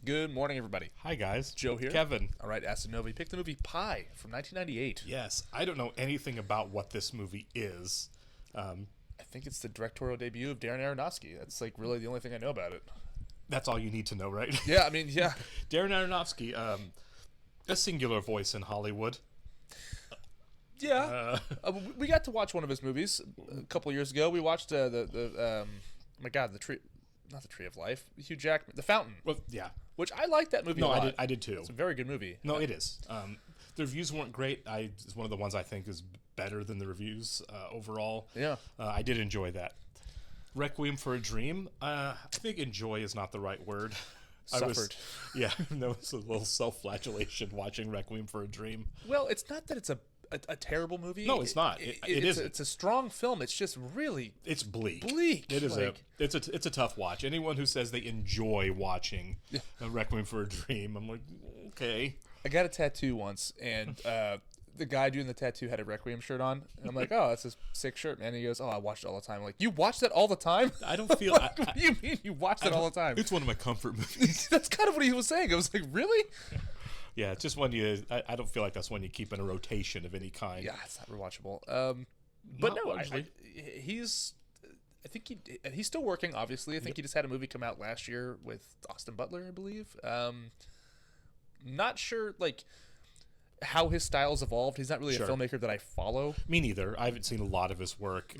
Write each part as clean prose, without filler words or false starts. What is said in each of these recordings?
Good morning, everybody. Hi, guys. Joe here. Kevin. All right, Asinovi picked the movie Pi from 1998. Yes, I don't know anything about what this movie is. I think it's the directorial debut of Darren Aronofsky. That's like really the only thing I know about it. That's all you need to know, right? Yeah, I mean, yeah. Darren Aronofsky, a singular voice in Hollywood. Yeah. We got to watch one of his movies a couple years ago. We watched oh my God, not the Tree of Life, Hugh Jackman, The Fountain. Well, yeah. Which I liked that movie a lot. I did too. It's a very good movie. No, it is. The reviews weren't great. It's one of the ones I think is better than the reviews overall. Yeah. I did enjoy that. Requiem for a Dream. I think enjoy is not the right word. Suffered. There was a little self-flagellation watching Requiem for a Dream. Well, it's not that it's a terrible movie. No, it's not. It isn't. It's a strong film. It's just really... It's bleak. Bleak. It is it's a tough watch. Anyone who says they enjoy watching Requiem for a Dream, I'm like, okay. I got a tattoo once, and the guy doing the tattoo had a Requiem shirt on. And I'm like, oh, that's a sick shirt, man. And he goes, oh, I watch it all the time. I'm like, you watch that all the time? I don't feel... What do you mean you watch that all the time? It's one of my comfort movies. That's kind of what he was saying. I was like, really? Yeah, it's just one I don't feel like that's one you keep in a rotation of any kind. Yeah, it's not rewatchable. But Not no, largely. I think he's still working, obviously. I think he just had a movie come out last year with Austin Butler, I believe. Not sure, like, how his style's evolved. He's not really a filmmaker that I follow. Me neither. I haven't seen a lot of his work.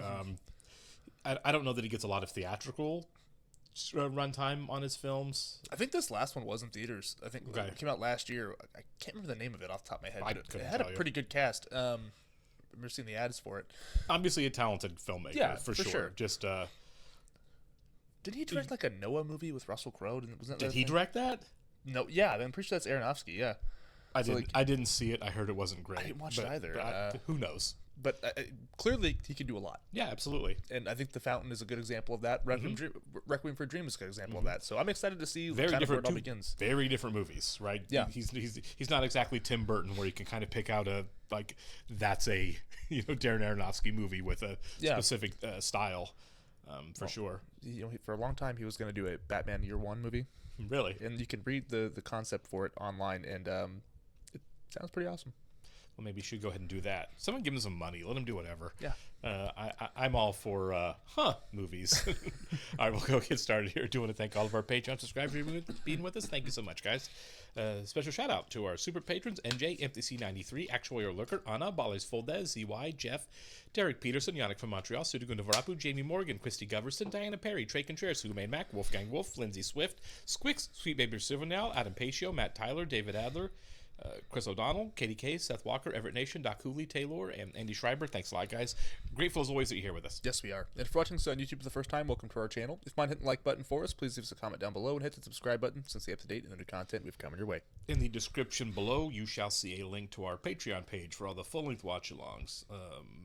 I don't know that he gets a lot of theatrical runtime on his films. I think this last one was in theaters. I think it came out last year. I can't remember the name of it off the top of my head. But it had a pretty good cast. I remember seeing the ads for it. Obviously a talented filmmaker, yeah, for sure. Just did he direct like a Noah movie with Russell Crowe? Did he direct that? No, yeah, I'm pretty sure that's Aronofsky. Yeah, I didn't see it. I heard it wasn't great. I didn't watch it either. But who knows? But clearly he can do a lot. Yeah, absolutely. And I think The Fountain is a good example of that. Requiem for a Dream is a good example of that. So I'm excited to see where it all begins. Very different movies, right? Yeah. He's not exactly Tim Burton where you can kind of pick out that's a Darren Aronofsky movie with a specific style, for sure. For a long time he was going to do a Batman Year One movie. Really? And you can read the concept for it online, and it sounds pretty awesome. Well, maybe you should go ahead and do that. Someone give him some money. Let him do whatever. Yeah. I'm all for movies. All right, we'll go get started here. I do want to thank all of our Patreon subscribers for being with us. Thank you so much, guys. Special shout out to our super patrons: NJ, MTC93, Actuator Lurker, Anna, Bales Foldez, ZY, Jeff, Derek Peterson, Yannick from Montreal, Sudogun Varapu, Jamie Morgan, Christy Goverson, Diana Perry, Trey Contreras, Hugo Mac, Wolfgang Wolf, Lindsay Swift, Squix, Sweet Baby Silvernell, Adam Pacio, Matt Tyler, David Adler, Chris O'Donnell, Katie Case, Seth Walker, Everett Nation, Doc Cooley, Taylor, and Andy Schreiber. Thanks a lot, guys. Grateful as always that you're here with us. Yes, we are. And if you're watching this on YouTube for the first time, welcome to our channel. If you mind hitting the like button for us, please leave us a comment down below and hit the subscribe button since the up-to-date and the new content we've coming your way. In the description below, you shall see a link to our Patreon page for all the full-length watch-alongs.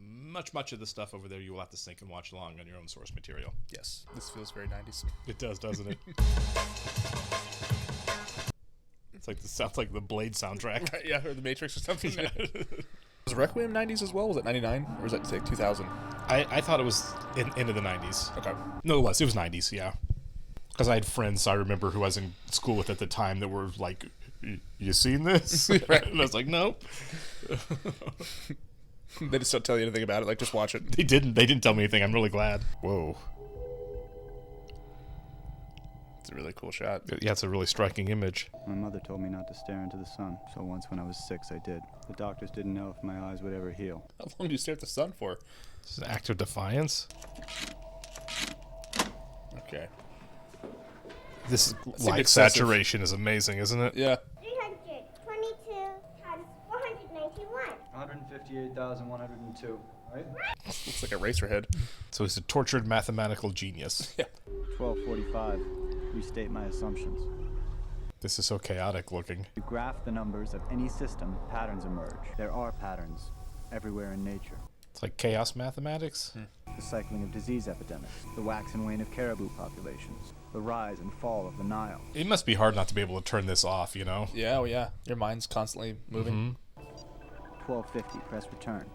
Much of the stuff over there you will have to sync and watch along on your own source material. Yes, this feels very 90s. It does, doesn't it? Sounds like the Blade soundtrack. Right, yeah, or the Matrix or something. Yeah. Was Requiem 90s as well? Was it 99? Or was that, say, 2000? I thought it was into the 90s. Okay. No, it was 90s, yeah. Because I had friends I remember who I was in school with at the time that were like, you seen this? Right. And I was like, nope. They just don't tell you anything about it, like, just watch it. They didn't tell me anything. I'm really glad. Whoa. It's a really cool shot. Yeah, it's a really striking image. My mother told me not to stare into the sun, so once when I was 6, I did. The doctors didn't know if my eyes would ever heal. How long do you stare at the sun for? It's an act of defiance. Okay. This light saturation is amazing, isn't it? Yeah. 322 times 491. 158,102, right? Looks like a racerhead. So he's a tortured mathematical genius. Yeah. 1245. Restate my assumptions. This is so chaotic looking. You graph the numbers of any system, patterns emerge. There are patterns everywhere in nature. It's like chaos mathematics. The cycling of disease epidemics, the wax and wane of caribou populations, the rise and fall of the Nile. It must be hard not to be able to turn this off, you know? Yeah, well, yeah. Your mind's constantly moving. 1250, press return.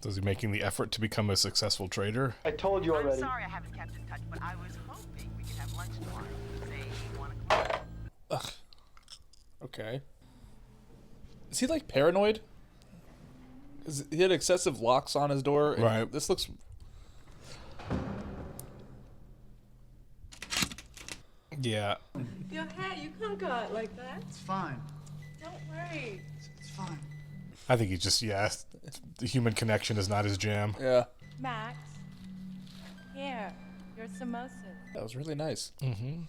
So is he making the effort to become a successful trader? I told you already. I'm sorry I haven't kept in touch, but I was hoping we could have lunch Okay. Is he like paranoid? He had excessive locks on his door. And Right. This looks. Yeah. Your hair, you can't go out like that. It's fine. Don't worry. It's fine. I think he just, the human connection is not his jam. Yeah. Max, here, your samosas. That was really nice. Mm-hmm.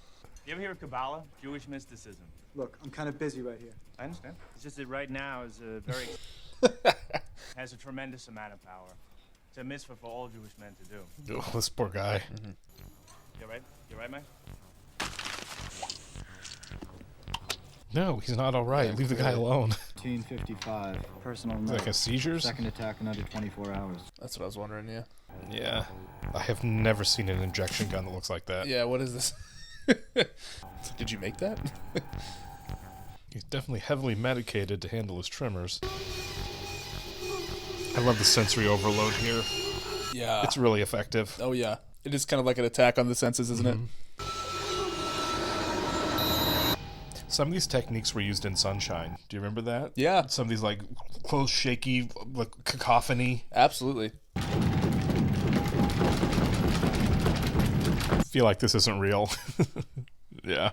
You ever hear of Kabbalah? Jewish mysticism. Look, I'm kind of busy right here. I understand. It's just that right now is a very has a tremendous amount of power. It's a mitzvah for all Jewish men to do. Oh, this poor guy. Mm-hmm. You right? You right, Mike? No, he's not all right. Leave the guy alone. 1855. Personal Is it like a seizures? Second attack in under 24 hours. That's what I was wondering, yeah. Yeah. I have never seen an injection gun that looks like that. Yeah, what is this? Did you make that? He's definitely heavily medicated to handle his tremors. I love the sensory overload here. Yeah. It's really effective. Oh, yeah. It is kind of like an attack on the senses, isn't it? Some of these techniques were used in Sunshine. Do you remember that? Yeah. Some of these, like, close, shaky, like, cacophony. Absolutely. I feel like this isn't real. Yeah.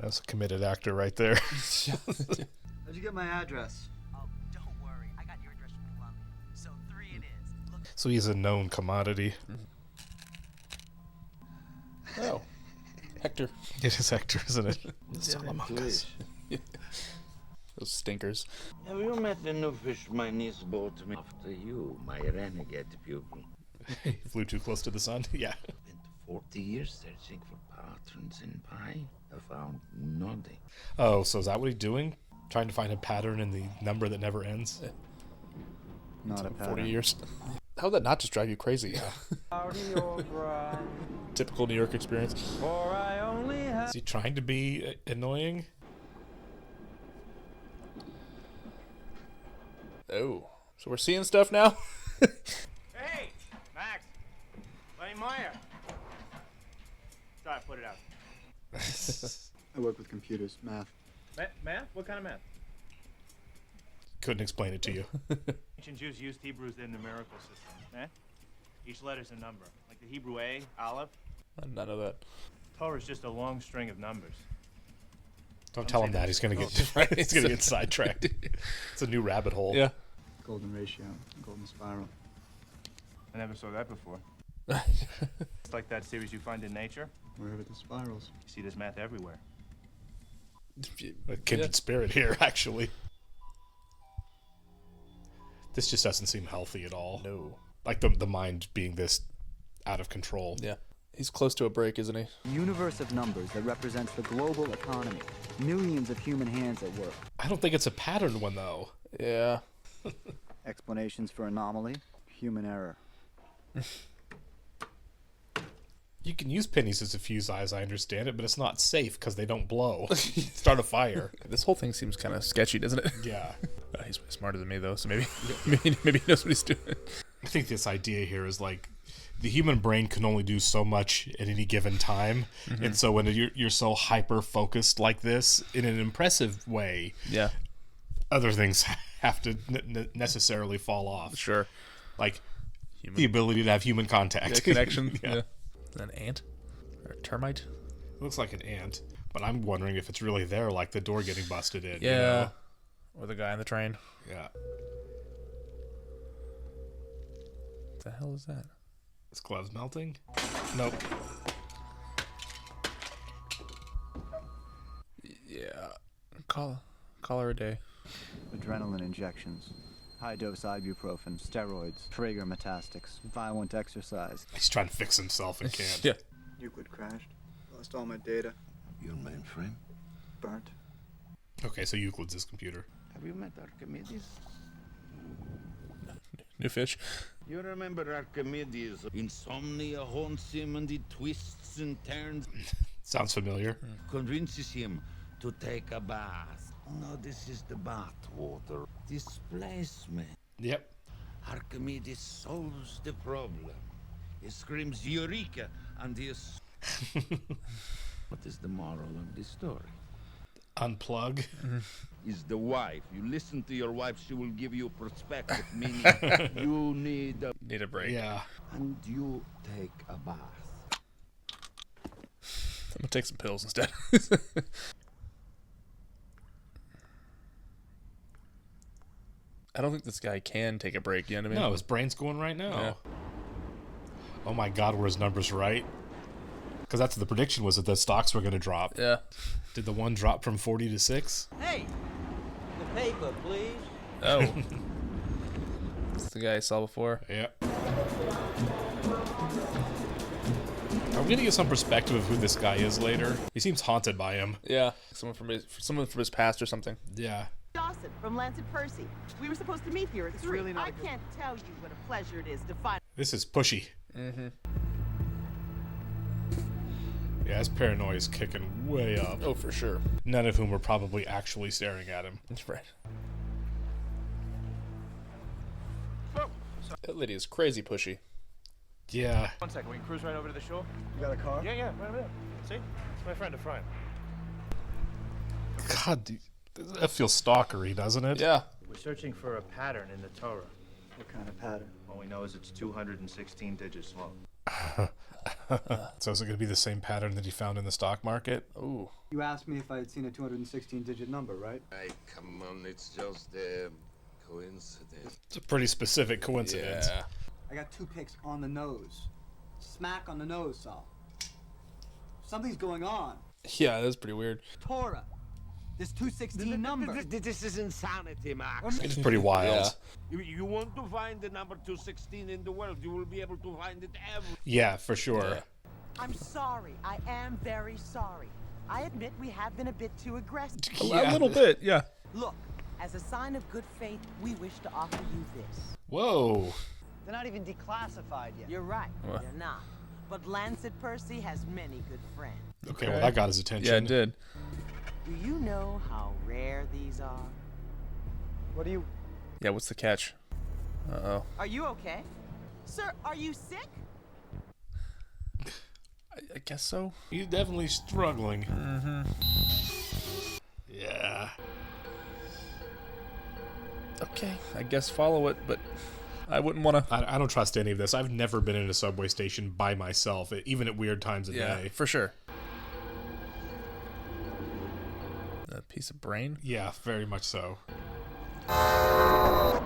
That's a committed actor right there. How'd you get my address? Oh, don't worry. I got your address from Columbia. So 3 it is. Look. So he's a known commodity. Oh. Hector. It is Hector, isn't it? Salamanca's. Those stinkers. Have you met the new fish my niece bought me? After you, my renegade pupil. He flew too close to the sun? Yeah. Spent 40 years searching for patterns in pie. I found nothing. Oh, so is that what he's doing? Trying to find a pattern in the number that never ends? Not a 40 pattern. years. How would that not just drive you crazy? Typical New York experience. Is he trying to be annoying? Oh. So we're seeing stuff now? Hey, Max. Lenny Meyer. Sorry, put it out. I work with computers, math. Math? What kind of math? Couldn't explain it to you. Ancient Jews used Hebrew as their numerical system. Eh? Each letter's a number. Like the Hebrew A, Aleph. None of that. Torah is just a long string of numbers. Don't tell him that. He's gonna get he's gonna get sidetracked. It's a new rabbit hole. Yeah. Golden ratio, golden spiral. I never saw that before. It's like that series you find in nature. Wherever the spirals. You see this math everywhere. A kindred spirit here, actually. This just doesn't seem healthy at all. No. Like the mind being this out of control. Yeah. He's close to a break, isn't he? A universe of numbers that represents the global economy. Millions of human hands at work. I don't think it's a pattern one though. Yeah. Explanations for anomaly, human error. You can use pennies as a fuse eyes, I understand it, but it's not safe because they don't blow. Start a fire. This whole thing seems kind of sketchy, doesn't it? Yeah. He's way smarter than me, though, so maybe he knows what he's doing. I think this idea here is like the human brain can only do so much at any given time, and so when you're so hyper focused like this in an impressive way, Yeah. other things have to necessarily fall off. Sure. Like the ability to have human contact, Yeah, connection. Yeah. Yeah. Is that an ant? Or a termite? Looks like an ant, but I'm wondering if it's really there, like the door getting busted in. Yeah. You know? Or the guy on the train. Yeah. What the hell is that? His gloves melting? Nope. Yeah. Call her a day. Adrenaline injections. High-dose ibuprofen, steroids, Prager metastics, violent exercise. He's trying to fix himself and can't. Yeah. Euclid crashed. Lost all my data. Your mainframe? Burnt. Okay, so Euclid's his computer. Have you met Archimedes? New fish. You remember Archimedes? Insomnia haunts him and he twists and turns. Sounds familiar. Convinces him to take a bath. No, this is the bath water. Displacement. Yep. Archimedes solves the problem. He screams Eureka and he is... What is the moral of this story? Unplug. Is the wife. You listen to your wife, she will give you perspective, meaning you need a... Need a break. Yeah. And you take a bath. I'm gonna take some pills instead. I don't think this guy can take a break. You know what I mean? No, his brain's going right now. Yeah. Oh my God, were his numbers right? Because that's the prediction was that the stocks were going to drop. Yeah. Did the one drop from 40 to 6? Hey, the paper, please. Oh. That's the guy I saw before. Yeah. Are we gonna get some perspective of who this guy is later? He seems haunted by him. Yeah. Someone from his past or something. Yeah. Dawson from Lancet Percy. We were supposed to meet here at 3. Really I can't tell you what a pleasure it is to find. This is pushy. Mm-hmm. Yeah, his paranoia is kicking way up. Oh, for sure. None of whom were probably actually staring at him. That's right. That lady is crazy pushy. Yeah. 1 second, we can cruise right over to the shore. You got a car? Yeah, right over there. See? It's my friend, a friend. God, dude, that feels stalkery, doesn't it? Yeah. We're searching for a pattern in the Torah. What kind of pattern? All we know is it's 216 digits long. So is it going to be the same pattern that he found in the stock market? Ooh. You asked me if I had seen a 216-digit number, right? Hey, come on, it's just a coincidence. It's a pretty specific coincidence. Yeah. I got 2 picks on the nose. Smack on the nose, Saul. Something's going on. Yeah, that's pretty weird. Torah. This 216 number. This is insanity, Max. It's pretty wild. Yeah. You want to find the number 216 in the world, you will be able to find it everywhere. Yeah, for sure. Yeah. I'm sorry. I am very sorry. I admit we have been a bit too aggressive. A little bit, yeah. Look, as a sign of good faith, we wish to offer you this. Whoa. They're not even declassified yet. You're right. What? They're not. But Lancet Percy has many good friends. Okay, well, that got his attention. Yeah, it did. Do you know how rare these are? What do you... Yeah, what's the catch? Uh-oh. Are you okay? Sir, are you sick? I guess so. He's definitely struggling. Mm-hmm. Yeah. Okay, I guess follow it, but I wouldn't want to. I don't trust any of this. I've never been in a subway station by myself, even at weird times of day. For sure. A piece of brain? Yeah, very much so. Well,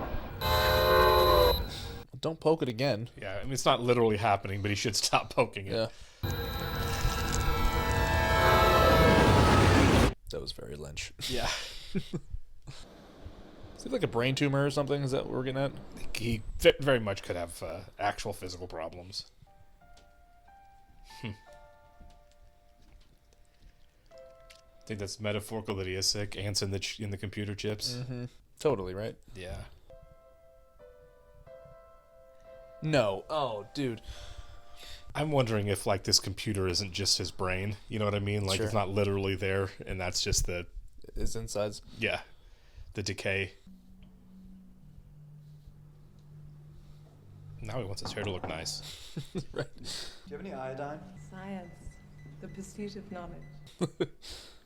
don't poke it again. Yeah, I mean, it's not literally happening, but he should stop poking it. Yeah. That was very Lynch. Yeah. Is it like a brain tumor or something? Is that what we're getting at? He very much could have actual physical problems. I think that's metaphorical that he is sick. Ants in the computer chips. Mm-hmm. Totally, right? Yeah. No. Oh, dude. I'm wondering if like this computer isn't just his brain. You know what I mean? Like it's not literally there, and that's just the his insides. Yeah, the decay. Now he wants his hair to look nice. Right. Do you have any iodine? Science, the pursuit of knowledge.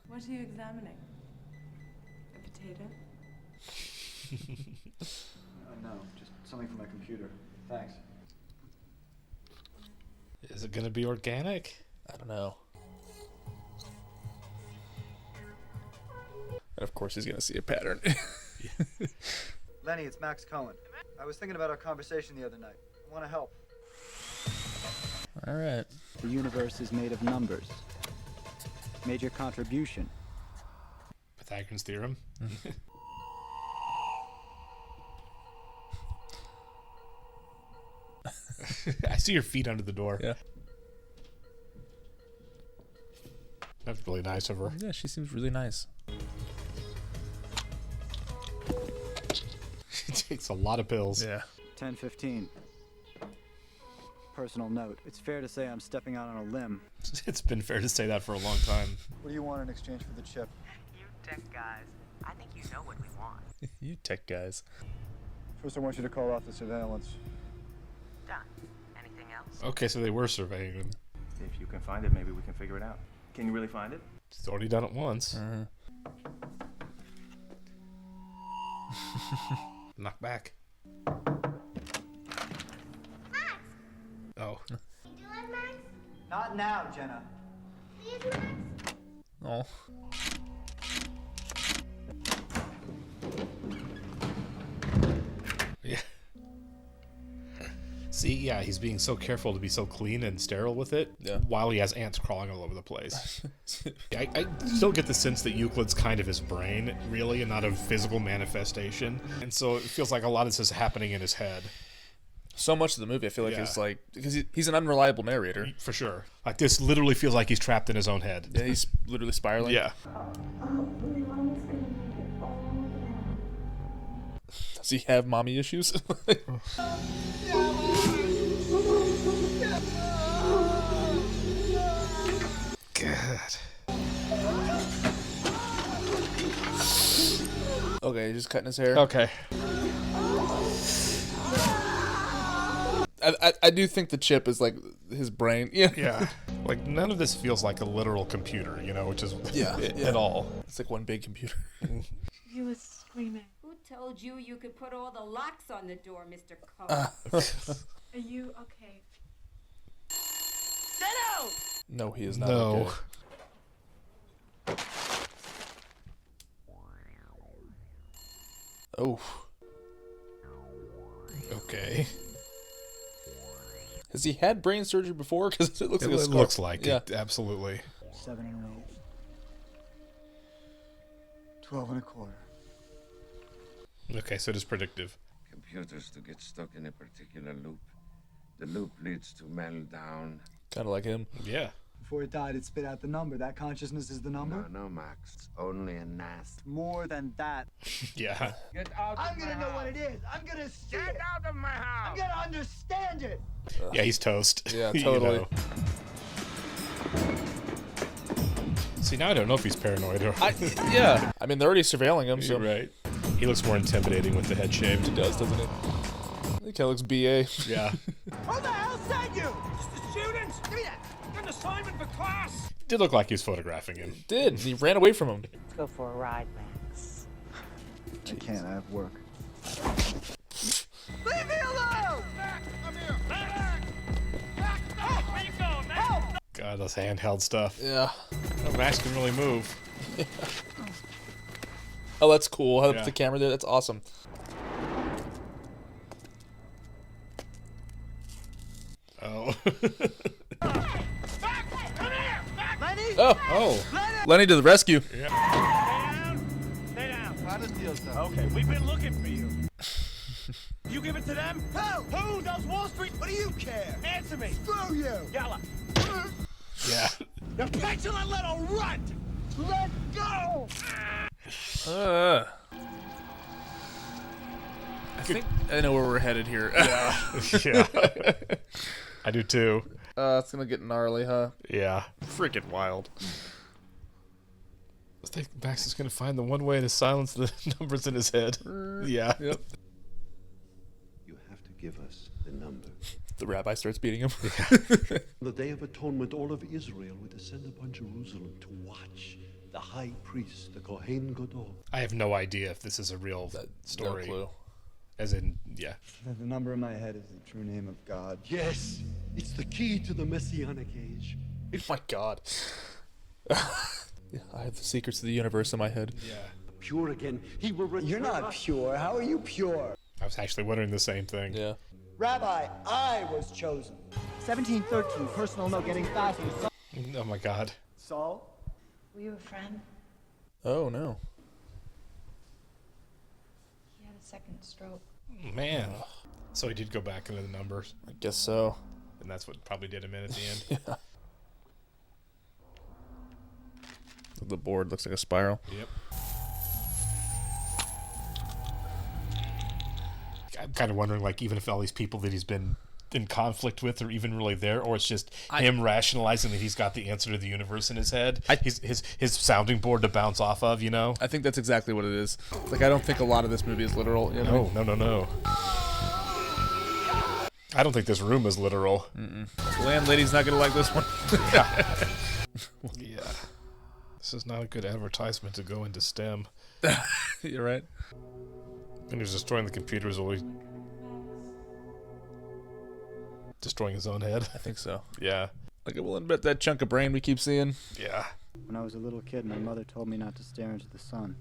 What are you examining? A potato? No, just something from my computer. Thanks. Is it gonna be organic? I don't know. And of course he's gonna see a pattern. Lenny, it's Max Cohen. I was thinking about our conversation the other night. I want to help. All right. The universe is made of numbers. Major contribution. Pythagorean's theorem. I see your feet under the door. Yeah. That's really nice of her. Yeah, she seems really nice. She takes a lot of pills. Yeah. 10:15. Personal note. It's fair to say I'm stepping out on a limb. It's been fair to say that for a long time. What do you want in exchange for the chip? You tech guys, I think you know what we want. You tech guys. First, I want you to call off the surveillance. Done. Anything else? Okay, so they were surveying him. If you can find it, maybe we can figure it out. Can you really find it? He's already done it once. Knock back. Max! Oh. You do it, Max? Not now, Jenna. Please, Max? Oh. Yeah. See, yeah, he's being so careful to be so clean and sterile with it, while he has ants crawling all over the place. I still get the sense that Euclid's kind of his brain, really, and not a physical manifestation. And so it feels like a lot of this is happening in his head. So much of the movie, I feel like, is like, because he's an unreliable narrator. For sure. Like, this literally feels like he's trapped in his own head. Yeah, he's literally spiraling. Yeah. Does he have mommy issues? God. Okay, he's just cutting his hair. Okay. I do think the chip is like his brain. Yeah. Yeah. Like, none of this feels like a literal computer, you know, which is at all. It's like one big computer. You were screaming. Who told you you could put all the locks on the door, Mr. Cole? Are you okay? Ditto! No, he is not. No. Okay. Oh. Okay. Has he had brain surgery before? Because it looks like a It scar. looks like Yeah. it, absolutely. 7 in a row. 12 and a quarter. Okay, so it is predictive. Computers to get stuck in a particular loop. The loop leads to meltdown. Kind of like him. Yeah. Before it died, it spit out the number. That consciousness is the number? No, Max. It's only a nast. More than that. Yeah. Get out I'm gonna know what it is. I'm gonna see it. out of my house! I'm gonna understand it. Yeah, he's toast. Yeah, You totally. know. See, now I don't know if he's paranoid or... Yeah. I mean, they're already surveilling him, so. You're right. He looks more intimidating with the head shaved. He does, doesn't he? He kind of looks BA. Yeah. Who the hell sent you? It's the students! Give me that! Got an assignment for class! Did look like he was photographing him. Did. He ran away from him. Let's go for a ride, Max. I can't. I have work. Leave me alone! God, those handheld stuff. Yeah. No, Max can really move. Oh, that's cool. How they Yeah. put the camera there. That's awesome. Oh. Lenny? Oh. Lenny to the rescue. Stay down! Stay down! Honest deal, sir. Okay, we've been looking for you. You give it to them? Who? Who does Wall Street? What do you care? Answer me! Screw you! Yalla! Yeah. You're petulant little runt! Let go! I think I know where we're headed here. Yeah. I do too. It's gonna get gnarly, huh? Yeah. Freaking wild. I think Max is going to find the one way to silence the numbers in his head. Yeah. Yep. You have to give us the number. The rabbi starts beating him. On the Day of Atonement, all of Israel would ascend upon Jerusalem to watch the high priest, the Kohen Gadol. I have no idea if this is a real story. No clue. As in, yeah. The number in my head is the true name of God. Yes, it's the key to the Messianic age. Oh my God. Yeah, I have the secrets of the universe in my head. Yeah. Pure again, he will return. You're not pure. How are you pure? I was actually wondering the same thing. Yeah. Rabbi, I was chosen. 1713, personal note getting faster. Oh my God. Saul? Were you a friend? Oh no. He had a second stroke. Man. So he did go back into the numbers. I guess so. And that's what probably did him in at the end. Yeah. The board looks like a spiral. Yep. I'm kind of wondering, like, even if all these people that he's been in conflict with are even really there, or it's just him rationalizing that he's got the answer to the universe in his head. His sounding board to bounce off of, you know? I think that's exactly what it is. Like, I don't think a lot of this movie is literal. You know? No. I don't think this room is literal. The landlady's not gonna like this one. Yeah. This is not a good advertisement to go into STEM. You're right. And he's destroying the computers while he's destroying his own head. I think so. Yeah. Like, we'll bet that chunk of brain we keep seeing. Yeah. When I was a little kid, my mother told me not to stare into the sun.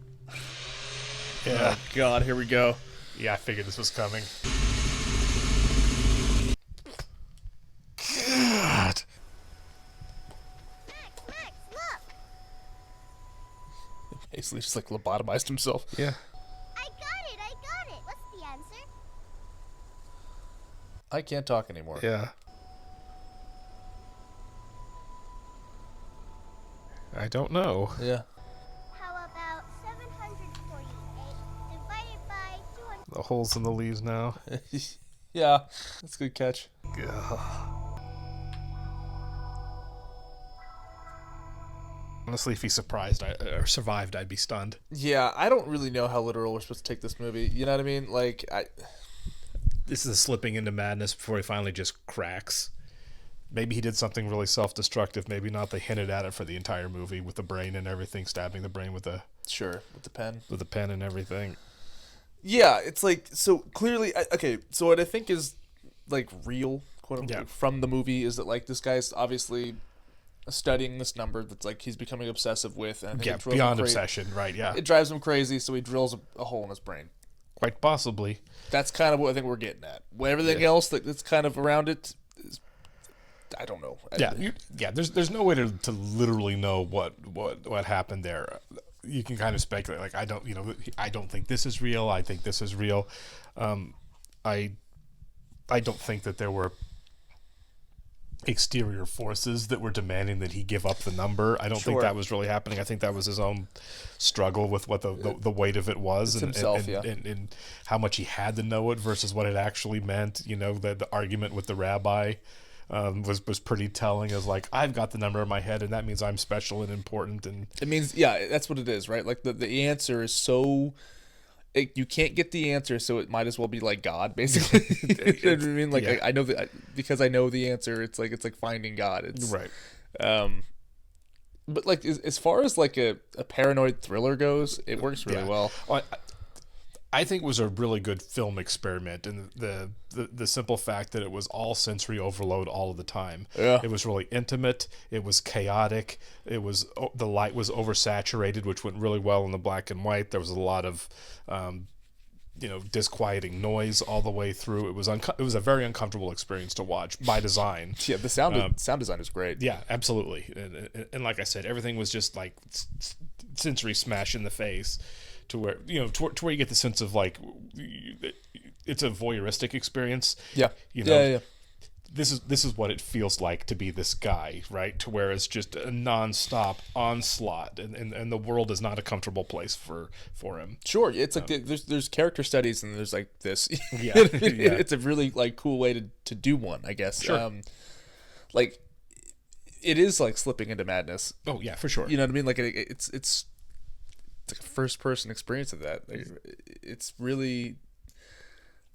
Yeah. Oh, God, here we go. Yeah, I figured this was coming. God. Max, look! Basically just like lobotomized himself. Yeah. I got it! What's the answer? I can't talk anymore. Yeah. I don't know. Yeah. How about 748 divided by 200? The holes in the leaves now. Yeah, that's a good catch. Honestly, if he survived, I'd be stunned. Yeah, I don't really know how literal we're supposed to take this movie. You know what I mean? Like, This is a slipping into madness before he finally just cracks. Maybe he did something really self-destructive. Maybe not. They hinted at it for the entire movie with the brain and everything, stabbing the brain with the pen. With the pen and everything. Yeah, it's like, so clearly, okay, so what I think is, like, real, quote unquote, from the movie is that, like, this guy's obviously studying this number that's, like, he's becoming obsessive with. And I think it drove beyond him obsession, right, yeah. It drives him crazy, so he drills a hole in his brain. Quite possibly. That's kind of what I think we're getting at. Everything else that's kind of around it is, I don't know. There's no way to literally know what happened there. You can kind of speculate. Like, I don't think this is real. I think this is real. I don't think that there were exterior forces that were demanding that he give up the number. I don't think that was really happening. I think that was his own struggle with what the weight of it was, and how much he had to know it versus what it actually meant. You know, the argument with the rabbi was pretty telling. As like, I've got the number in my head, and that means I'm special and important. And it means, that's what it is, right? Like the answer is so. You can't get the answer, so it might as well be like God, basically. You know what I mean? Like, I know that because I know the answer. It's like finding God. It's right. But like as far as like a paranoid thriller goes, it works really well. I think it was a really good film experiment, and the simple fact that it was all sensory overload all of the time. Yeah. It was really intimate. It was chaotic. It was the light was oversaturated, which went really well in the black and white. There was a lot of disquieting noise all the way through. It was a very uncomfortable experience to watch by design. Yeah, the sound design is great. Yeah, absolutely. And like I said, everything was just like sensory smash in the face. To where to where you get the sense of like it's a voyeuristic experience. Yeah, yeah. This is what it feels like to be this guy, right? To where it's just a nonstop onslaught, and the world is not a comfortable place for him. Sure, it's like there's character studies and there's like this. Yeah, it's a really like cool way to do one, I guess. Sure. Like it is like slipping into madness. Oh yeah, for sure. You know what I mean? Like it's like a first person experience of that. Like, it's really,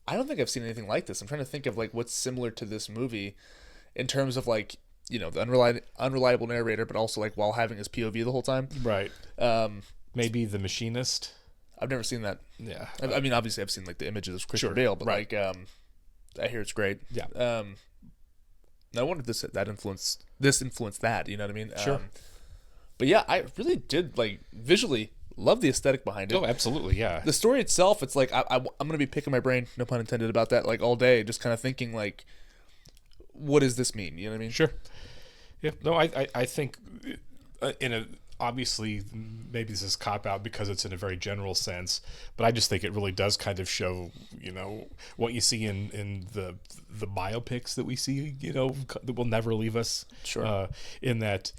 I don't think I've seen anything like this. I'm trying to think of like what's similar to this movie in terms of like, the unreliable narrator, but also like while having his POV the whole time. Right. Maybe The Machinist. I've never seen that. Yeah. I mean, obviously I've seen like the images of Christian Bale, but like, I hear it's great. Yeah. I wonder if this influenced that, you know what I mean? Sure. But yeah, I really did like visually love the aesthetic behind it. Oh, absolutely, yeah. The story itself, it's like I'm gonna be picking my brain, no pun intended, about that like all day, just kind of thinking like, what does this mean? You know what I mean? Sure. Yeah. No, I think obviously maybe this is cop out because it's in a very general sense, but I just think it really does kind of show what you see in the biopics that we see that will never leave us. Sure. In that.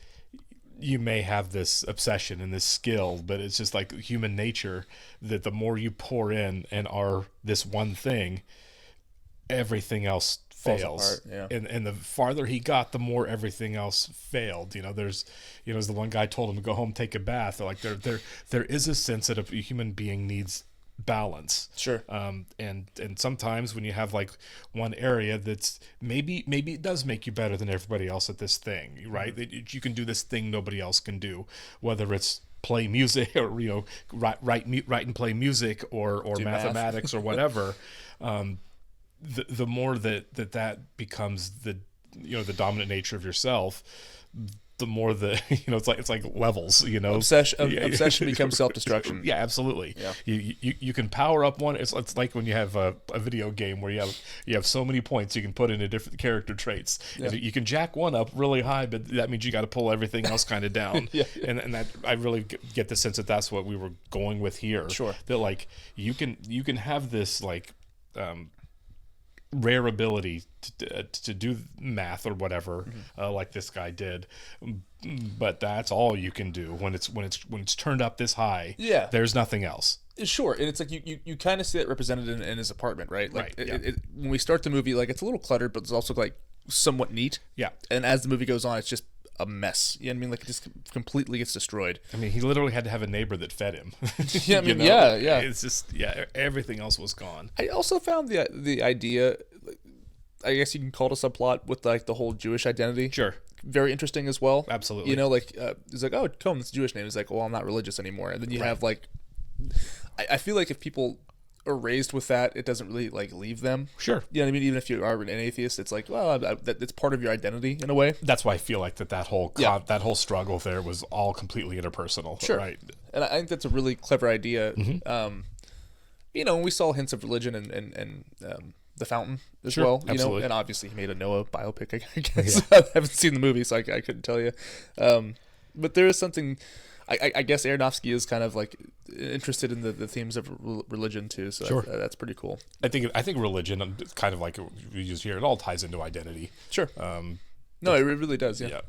You may have this obsession and this skill, but it's just like human nature that the more you pour in and are this one thing, everything else fails. Apart, and the farther he got, the more everything else failed. There's as the one guy told him to go home, take a bath. Like there is a sense that a human being needs balance. Sure. And sometimes when you have like one area that's maybe it does make you better than everybody else at this thing, right? That you can do this thing nobody else can do, whether it's play music or write and play music or Do mathematics or whatever. The more that becomes the dominant nature of yourself, the more it's like levels, Obsession becomes self-destruction. Yeah, absolutely. Yeah. You can power up one. It's like when you have a video game where you have so many points you can put into different character traits. Yeah. And you can jack one up really high, but that means you got to pull everything else kind of down. Yeah. And that I really get the sense that that's what we were going with here. Sure. That like you can have this like rare ability to do math or whatever, like this guy did, but that's all you can do when it's turned up this high. Yeah, there's nothing else. Sure, and it's like you kind of see that represented in his apartment, right? Like Right. when we start the movie, like it's a little cluttered, but it's also like somewhat neat. Yeah, and as the movie goes on, it's just a mess. You know what I mean? Like it just completely gets destroyed. I mean, he literally had to have a neighbor that fed him. Yeah, I mean, yeah. It's just everything else was gone. I also found the idea, I guess you can call it a subplot with like the whole Jewish identity. Sure. Very interesting as well. Absolutely. You know, like it's like, oh, Cohen, it's a Jewish name. It's like, well, I'm not religious anymore. And then you have like, I feel like if people are raised with that, it doesn't really like leave them. Sure. You know what I mean? Even if you are an atheist, it's like, well, it's part of your identity in a way. That's why I feel like that whole struggle there was all completely interpersonal. Sure. Right. And I think that's a really clever idea. You know, we saw hints of religion and The Fountain as Sure, well. You absolutely. know, and obviously he made a Noah biopic. I guess I haven't seen the movie, so I couldn't tell you. But there is something. I guess Aronofsky is kind of like interested in the themes of religion too. So Sure. that's pretty cool. I think religion, kind of like we use here, it all ties into identity. Sure. No, it really does. Yeah.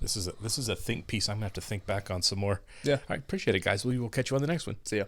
This is a think piece. I'm gonna have to think back on some more. Yeah. I appreciate it, guys. We will catch you on the next one. See ya.